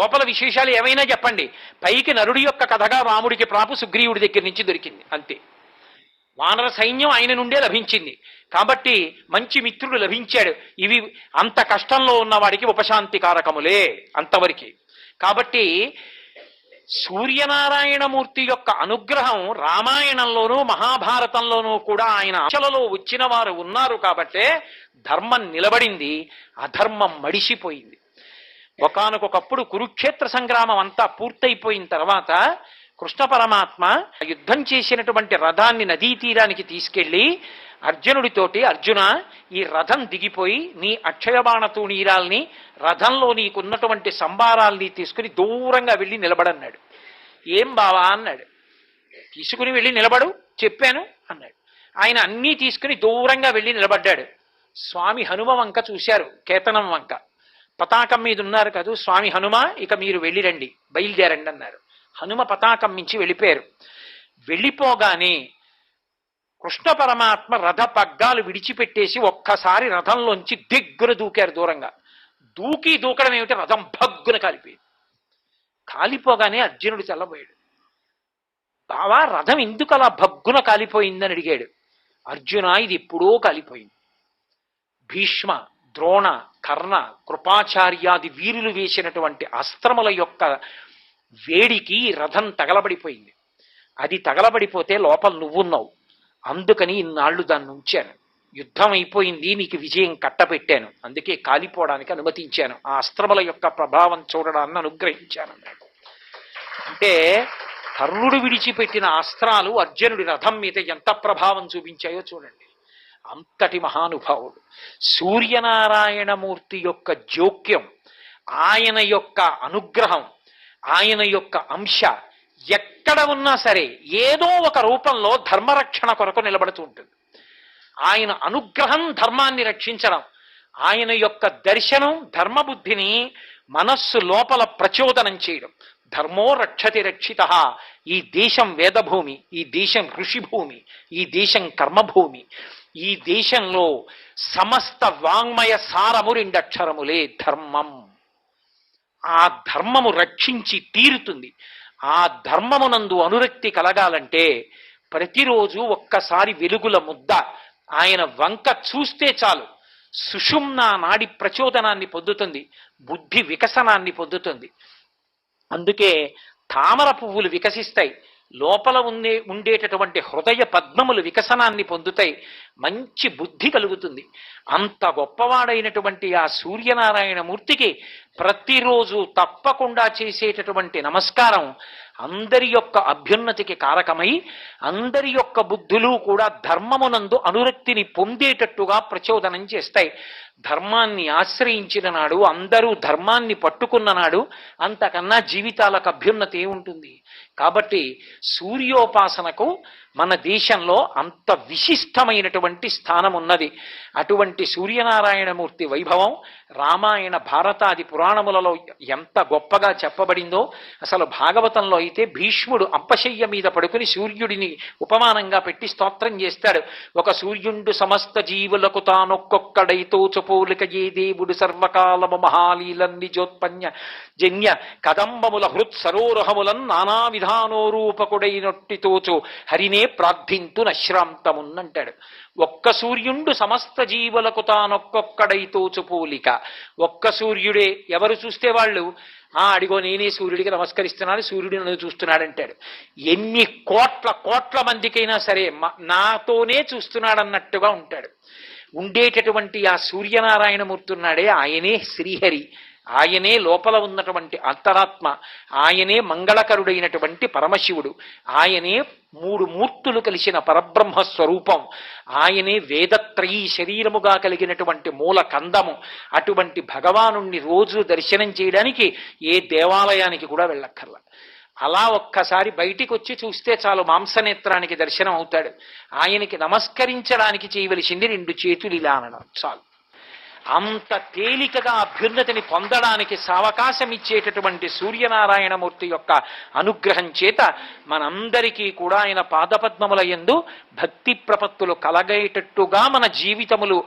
లోపల విశేషాలు ఏమైనా చెప్పండి, పైకి నరుడి యొక్క కథగా రాముడికి ప్రాపు సుగ్రీవుడి దగ్గర నుంచి దొరికింది అంతే. వానర సైన్యం ఆయన నుండే లభించింది కాబట్టి మంచి మిత్రుడు లభించాడు. ఇవి అంత కష్టంలో ఉన్నవాడికి ఉపశాంతికారకములే అంతవరకు. కాబట్టి సూర్యనారాయణమూర్తి యొక్క అనుగ్రహం రామాయణంలోనూ మహాభారతంలోనూ కూడా ఆయన అంశలలో వచ్చిన వారు ఉన్నారు కాబట్టే ధర్మం నిలబడింది, అధర్మం మడిసిపోయింది. ఒకానొకప్పుడు కురుక్షేత్ర సంగ్రామం అంతా పూర్తయిపోయిన తర్వాత కృష్ణ పరమాత్మ యుద్ధం చేసినటువంటి రథాన్ని నదీ తీరానికి తీసుకెళ్లి అర్జునుడితోటి, అర్జున ఈ రథం దిగిపోయి నీ అక్షయబాణ తూణీరాల్ని రథంలో నీకున్నటువంటి సంభారాల్ని తీసుకుని దూరంగా వెళ్ళి నిలబడన్నాడు. ఏం బావా అన్నాడు. తీసుకుని వెళ్ళి నిలబడు చెప్పాను అన్నాడు. ఆయన అన్నీ తీసుకుని దూరంగా వెళ్ళి నిలబడ్డాడు. స్వామి హనుమ వంక చూశారు, కేతనం వంక. పతాకం మీద ఉన్నారు కదూ స్వామి హనుమ, ఇక మీరు వెళ్ళిరండి, బయలుదేరండి అన్నారు. హనుమ పతాకం మించి వెళ్ళిపోయారు. వెళ్ళిపోగానే కృష్ణ పరమాత్మ రథ పగ్గాలు విడిచిపెట్టేసి ఒక్కసారి రథంలోంచి దిగ్గున దూకారు దూరంగా. దూకడం ఏమిటి, రథం భగ్గున కాలిపోయింది. కాలిపోగానే అర్జునుడు తెల్లబోయాడు. బావా రథం ఎందుకు అలా భగ్గున కాలిపోయిందని అడిగాడు. అర్జున ఇది ఎప్పుడో కాలిపోయింది. భీష్మ, ద్రోణ, కర్ణ, కృపాచార్యాది వీరులు వేసినటువంటి అస్త్రముల యొక్క వేడికి రథం తగలబడిపోయింది. అది తగలబడిపోతే లోపల నువ్వున్నావు, అందుకని ఇన్నాళ్లు దాన్ని ఉంచాను. యుద్ధం అయిపోయింది, నీకు విజయం కట్టబెట్టాను, అందుకే కాలిపోవడానికి అనుమతించాను, ఆ అస్త్రముల యొక్క ప్రభావం చూడడాన్ని అనుగ్రహించాను అన్నాడు. అంటే కర్ణుడు విడిచిపెట్టిన అస్త్రాలు అర్జునుడి రథం మీద ఎంత ప్రభావం చూపించాయో చూడండి. అంతటి మహానుభావుడు సూర్యనారాయణమూర్తి యొక్క జోక్యం, ఆయన యొక్క అనుగ్రహం, ఆయన యొక్క అంశ ఎక్కడ ఉన్నా సరే ఏదో ఒక రూపంలో ధర్మరక్షణ కొరకు నిలబడుతూ ఉంటుంది. ఆయన అనుగ్రహం ధర్మాన్ని రక్షించడం, ఆయన యొక్క దర్శనం ధర్మబుద్ధిని మనస్సు లోపల ప్రచోదనం చేయడం. ధర్మో రక్షతి రక్షిత. ఈ దేశం వేదభూమి, ఈ దేశం ఋషిభూమి, ఈ దేశం కర్మభూమి. ఈ దేశంలో సమస్త వాంగ్మయ సారము రెండక్షరములే, ధర్మం. ఆ ధర్మము రక్షించి తీరుతుంది. ఆ ధర్మమునందు అనురక్తి కలగాలంటే ప్రతిరోజు ఒక్కసారి వెలుగుల ముద్ద ఆయన వంక చూస్తే చాలు, సుషుమ్నా నాడి ప్రచోదనాన్ని పొందుతుంది, బుద్ధి వికసనాన్ని పొందుతుంది. అందుకే తామర పువ్వులు వికసిస్తాయి, లోపల ఉండేటటువంటి హృదయ పద్మములు వికసనాన్ని పొందుతాయి, మంచి బుద్ధి కలుగుతుంది. అంత గొప్పవాడైనటువంటి ఆ సూర్యనారాయణమూర్తికి ప్రతిరోజు తప్పకుండా చేసేటటువంటి నమస్కారం అందరి యొక్క అభ్యున్నతికి కారకమై అందరి యొక్క బుద్ధులు కూడా ధర్మమునందు అనురక్తిని పొందేటట్టుగా ప్రచోదనం చేస్తాయి. ధర్మాన్ని ఆశ్రయించిన నాడు, అందరూ ధర్మాన్ని పట్టుకున్న నాడు అంతకన్నా జీవితాలకు అభ్యున్నతి ఉంటుంది. కాబట్టి సూర్యోపాసనకు మన దేశంలో అంత విశిష్టమైనటువంటి స్థానం ఉన్నది. అటువంటి సూర్యనారాయణమూర్తి వైభవం రామాయణ భారతాది పురాణములలో ఎంత గొప్పగా చెప్పబడిందో. అసలు భాగవతంలో అయితే భీష్ముడు అంపశయ్య మీద పడుకుని సూర్యుడిని ఉపమానంగా పెట్టి స్తోత్రం చేస్తాడు. ఒక సూర్యుండు సమస్త జీవులకు తానొక్కొక్కడైతో చపోలిక ఏ దేవుడు సర్వకాలము మహాలీలన్ని జోత్పన్య జన్య కదంబముల హృత్ సరోరహములన్ నానా విధానోరూపకుడైనట్టితోచు హరినే ప్రార్థింతు నశ్రాంతమున్నంటాడు. ఒక్క సూర్యుండు సమస్త జీవులకు తానొక్కొక్కడైతో చుపోలిక. ఒక్క సూర్యుడే, ఎవరు చూస్తే వాళ్ళు అడిగో నేనే సూర్యుడికి నమస్కరిస్తున్నాను, సూర్యుడు నన్ను చూస్తున్నాడంటాడు. ఎన్ని కోట్ల మందికైనా సరే నాతోనే చూస్తున్నాడన్నట్టుగా ఉంటాడు. ఉండేటటువంటి ఆ సూర్యనారాయణమూర్తి ఉన్నాడే, ఆయనే శ్రీహరి, ఆయనే లోపల ఉన్నటువంటి అంతరాత్మ, ఆయనే మంగళకరుడైనటువంటి పరమశివుడు, ఆయనే మూడు మూర్తులు కలిసిన పరబ్రహ్మ స్వరూపం, ఆయనే వేదత్రయీ శరీరముగా కలిగినటువంటి మూల కందము. అటువంటి భగవానుణ్ణి రోజు దర్శనం చేయడానికి ఏ దేవాలయానికి కూడా వెళ్ళక్కర్లా. అలా ఒక్కసారి బయటికి వచ్చి చూస్తే చాలు, మాంసనేత్రానికి దర్శనం అవుతాడు. ఆయనకి నమస్కరించడానికి చేయవలసింది 2 చేతులు ఇలా అనడం చాలు. అంత తేలికగా అభ్యున్నతిని పొందడానికి సావకాశం ఇచ్చేటటువంటి సూర్యనారాయణమూర్తి యొక్క అనుగ్రహం చేత మనందరికీ కూడా ఆయన పాదపద్మముల యందు భక్తి ప్రపత్తులు కలగేటట్టుగా మన జీవితములు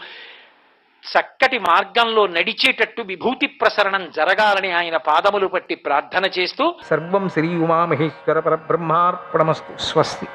చక్కటి మార్గంలో నడిచేటట్టు విభూతి ప్రసరణం జరగాలని ఆయన పాదములు పట్టి ప్రార్థన చేస్తూ సర్వం శ్రీ ఉమామహేశ్వర పరబ్రహ్మార్పణమస్తు. స్వస్తి.